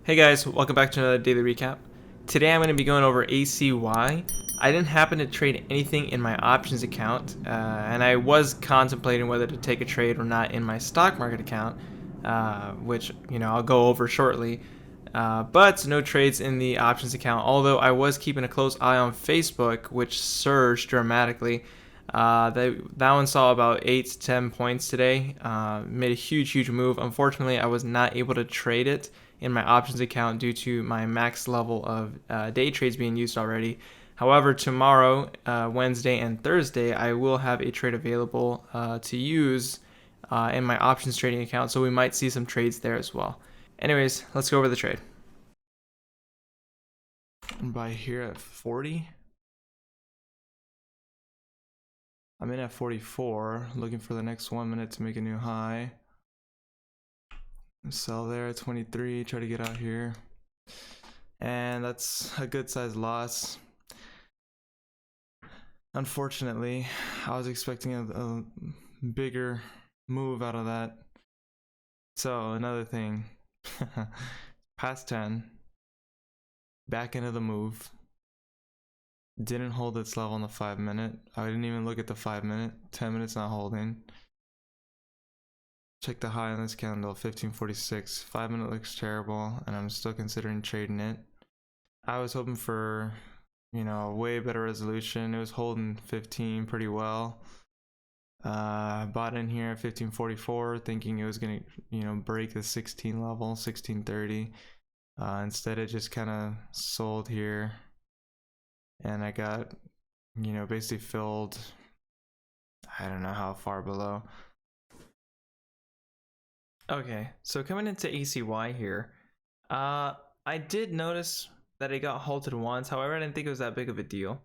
Hey guys, welcome back to another daily recap. Today I'm going to be going over ACY. I didn't happen to trade anything in my options account, and I was contemplating whether to take a trade or not in my stock market account, which I'll go over shortly. But no trades in the options account. Although I was keeping a close eye on Facebook, which surged dramatically. That one saw about 8 to 10 points today. Made a huge move. Unfortunately, I was not able to trade it in my options account due to my max level of day trades being used already. However, tomorrow, Wednesday, and Thursday, I will have a trade available to use in my options trading account, so we might see some trades there as well. Anyways, let's go over the trade. And buy here at 40. I'm in at 44, looking for the next 1 minute to make a new high. Sell there at 23, try to get out here. And that's a good sized loss. Unfortunately, I was expecting a bigger move out of that. So another thing, past 10, back into the move. Didn't hold its level on the 5 minute. I didn't even look at the 5 minute. 10 minutes not holding. Check the high on this candle, 1546. 5 minute looks terrible, and I'm still considering trading it. I was hoping for, a way better resolution. It was holding 15 pretty well. Bought in here at 1544, thinking it was gonna, break the 16 level, 1630. Instead, it just kind of sold here, and I got, basically filled. I don't know how far below. Okay, so coming into ACY here, I did notice that it got halted once. However, I didn't think it was that big of a deal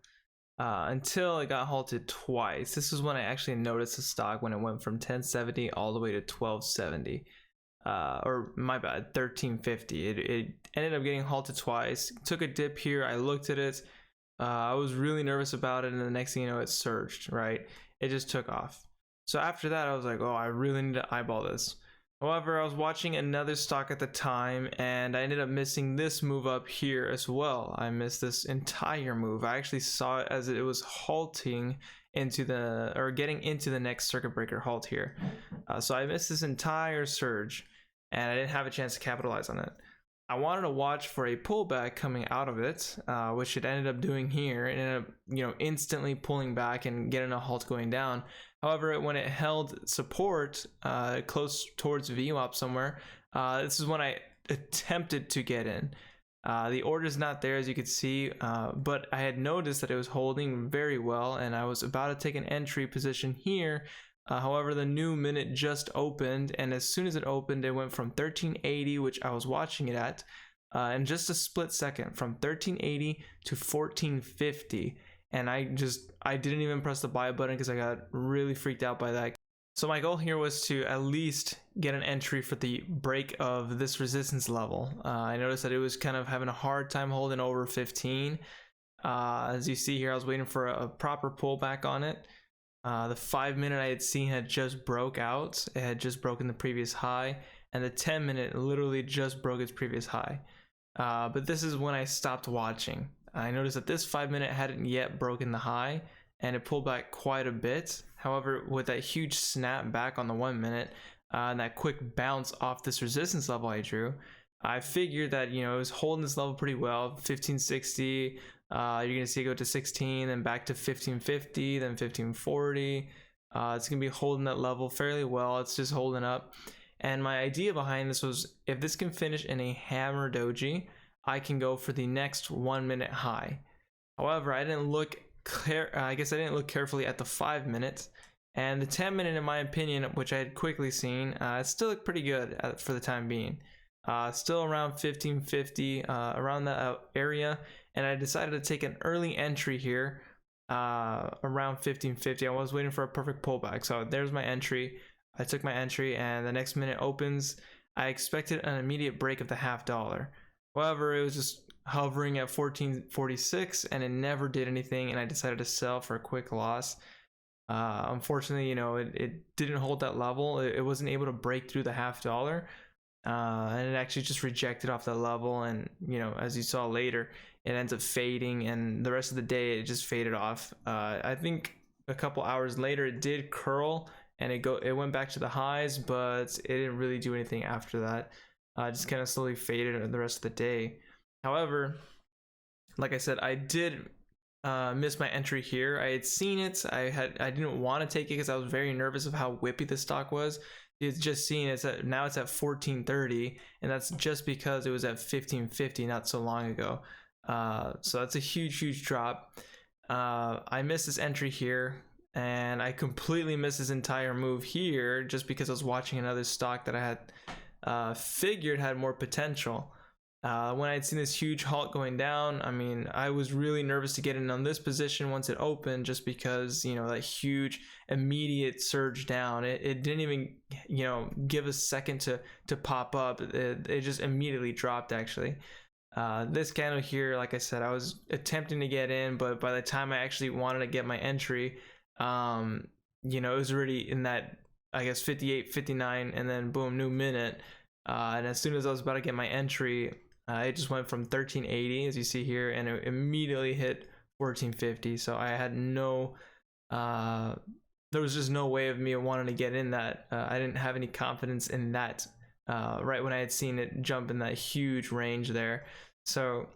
until it got halted twice. This is when I actually noticed the stock when it went from 1070 all the way to 1270. Or my bad, 1350. It ended up getting halted twice. Took a dip here. I looked at it. I was really nervous about it, and the next thing you know, it surged, right? It just took off. So after that, I was like, oh, I really need to eyeball this. However, I was watching another stock at the time, and I ended up missing this move up here as well. I missed this entire move. I actually saw it as it was halting into getting into the next circuit breaker halt here. So I missed this entire surge, and I didn't have a chance to capitalize on it. I wanted to watch for a pullback coming out of it, which it ended up doing here. It ended up, instantly pulling back and getting a halt going down. However, when it held support close towards VWAP somewhere, this is when I attempted to get in. The order is not there, as you could see, but I had noticed that it was holding very well, and I was about to take an entry position here. However, the new minute just opened, and as soon as it opened, it went from 1380, which I was watching it at, in just a split second, from 1380 to 1450. And I didn't even press the buy button because I got really freaked out by that. So my goal here was to at least get an entry for the break of this resistance level. I noticed that it was kind of having a hard time holding over 15. As you see here, I was waiting for a proper pullback on it. The 5 minute I had seen had just broke out. It had just broken the previous high, and the 10 minute literally just broke its previous high. But this is when I stopped watching. I noticed that this 5 minute hadn't yet broken the high, and it pulled back quite a bit. However, with that huge snap back on the 1 minute, and that quick bounce off this resistance level I drew, I figured that it was holding this level pretty well. 1560, you're gonna see it go to 16, then back to 1550, then 1540. It's gonna be holding that level fairly well. It's just holding up. And my idea behind this was, if this can finish in a hammer doji, I can go for the next 1 minute high. However, I didn't look carefully at the 5 minutes, and the 10 minute, in my opinion, which I had quickly seen, it still looked pretty good for the time being. Still around 1550, around that area, and I decided to take an early entry here around 1550. I was waiting for a perfect pullback, so there's my entry. I took my entry, and the next minute opens. I expected an immediate break of the $0.50. However, it was just hovering at 1446, and it never did anything, and I decided to sell for a quick loss. Unfortunately, it didn't hold that level. It wasn't able to break through the $0.50. and it actually just rejected off that level, and you know, as you saw later, it ends up fading, and the rest of the day it just faded off. I think a couple hours later it did curl, and it went back to the highs, but it didn't really do anything after that. Just kind of slowly faded the rest of the day. However, like I said, I did miss my entry here. I had seen it. I didn't want to take it because I was very nervous of how whippy the stock was. It's just seen now it's at 1430, and that's just because it was at 1550 not so long ago. So that's a huge drop. I missed this entry here, and I completely missed this entire move here just because I was watching another stock that I had figured had more potential. When I had seen this huge halt going down, I mean, I was really nervous to get in on this position once it opened, just because, you know, that huge immediate surge down, it didn't even, you know, give a second to pop up. It just immediately dropped, actually. This candle here, like I said, I was attempting to get in, but by the time I actually wanted to get my entry, you know, it was already in that, I guess, 58, 59, and then boom, new minute. And as soon as I was about to get my entry, it just went from 1380, as you see here, and it immediately hit 1450. So I had there was just no way of me wanting to get in that. I didn't have any confidence in that right when I had seen it jump in that huge range there. So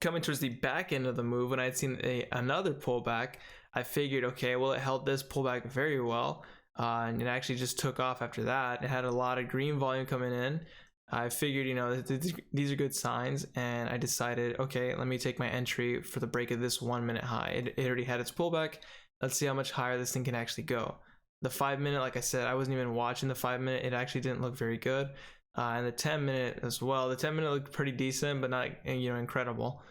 coming towards the back end of the move, when I had seen another pullback, I figured, okay, well, it held this pullback very well. And it actually just took off after that. It had a lot of green volume coming in. I figured, you know, these are good signs, and I decided, okay, let me take my entry for the break of this 1 minute high. It already had its pullback. Let's see how much higher this thing can actually go. The 5 minute, like I said, I wasn't even watching the 5 minute. It actually didn't look very good. And the 10 minute as well. The 10 minute looked pretty decent, but not, you know, incredible.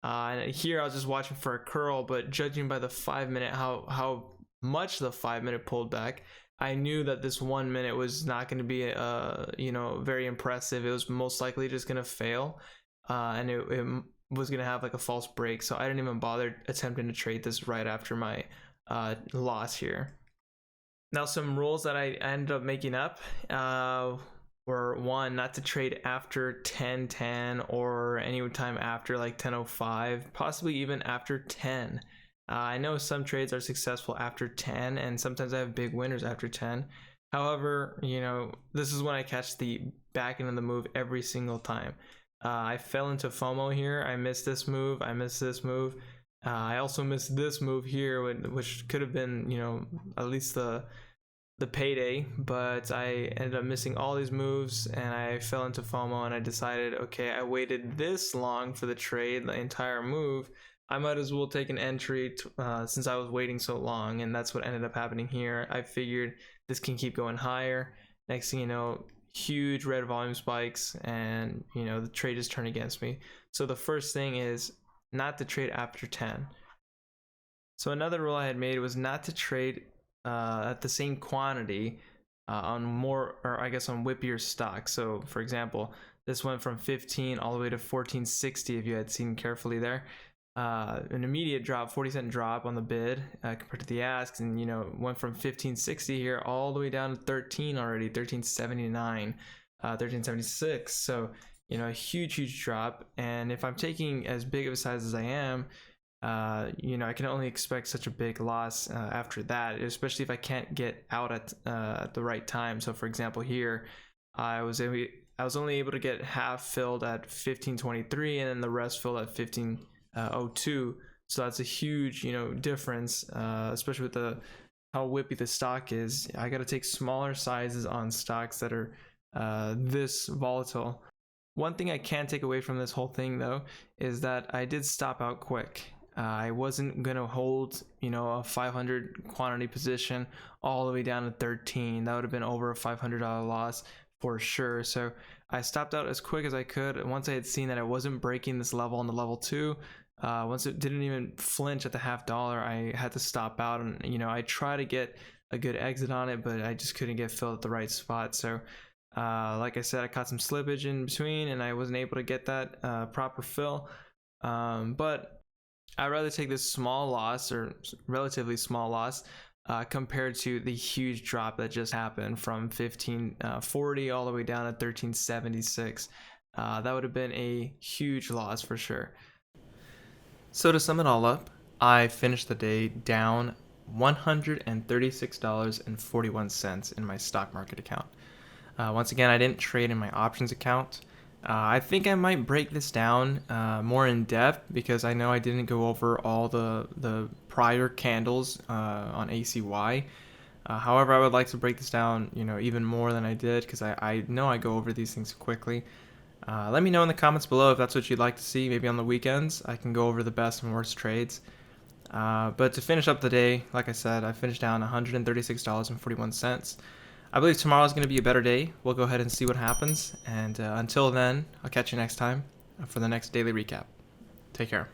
And here I was just watching for a curl, but judging by the 5 minute, how much the 5 minute pulled back, I knew that this 1 minute was not going to be, you know, very impressive. It was most likely just going to fail, and it was going to have like a false break. So I didn't even bother attempting to trade this right after my loss here. Now, some rules that I ended up making up were, one, not to trade after 10:10 or any time after like 10:05, possibly even after 10. I know some trades are successful after 10, and sometimes I have big winners after 10. However, you know, this is when I catch the back end of the move every single time. I fell into FOMO here. I missed this move. I missed this move. I also missed this move here, which could have been, you know, at least the payday, but I ended up missing all these moves, and I fell into FOMO, and I decided, okay, I waited this long for the trade, the entire move. I might as well take an entry since I was waiting so long, and that's what ended up happening here. I figured this can keep going higher. Next thing you know, huge red volume spikes, and you know, the trade just turned against me. So the first thing is not to trade after 10. So another rule I had made was not to trade at the same quantity on more, or I guess on whippier stocks. So for example, this went from 15 all the way to 1460 if you had seen carefully there. An immediate drop, 40-cent drop on the bid compared to the asks, and you know, went from 1560 here all the way down to 13 already, 1379, 1376. So you know, a huge drop. And if I'm taking as big of a size as I am, you know, I can only expect such a big loss after that, especially if I can't get out at the right time. So for example, here I was only able to get half filled at 1523, and then the rest filled at 1502. So that's a huge, you know, difference, especially with how whippy the stock is. I got to take smaller sizes on stocks that are this volatile. One thing I can take away from this whole thing though is that I did stop out quick. I wasn't gonna hold, you know, a 500 quantity position all the way down to 13. That would have been over a $500 loss for sure. So I stopped out as quick as I could. Once I had seen that I wasn't breaking this level on the level 2, once it didn't even flinch at the $0.50, I had to stop out. And you know, I tried to get a good exit on it, but I just couldn't get filled at the right spot. So like I said, I caught some slippage in between, and I wasn't able to get that proper fill. But I'd rather take this small loss, or relatively small loss, compared to the huge drop that just happened from 1540 all the way down to 1376. That would have been a huge loss for sure. So to sum it all up, I finished the day down $136.41 in my stock market account. Once again, I didn't trade in my options account. I think I might break this down more in depth because I know I didn't go over all the prior candles on ACY. However, I would like to break this down, even more than I did because I know I go over these things quickly. Let me know in the comments below if that's what you'd like to see. Maybe on the weekends, I can go over the best and worst trades. But to finish up the day, like I said, I finished down $136.41. I believe tomorrow is going to be a better day. We'll go ahead and see what happens. And until then, I'll catch you next time for the next daily recap. Take care.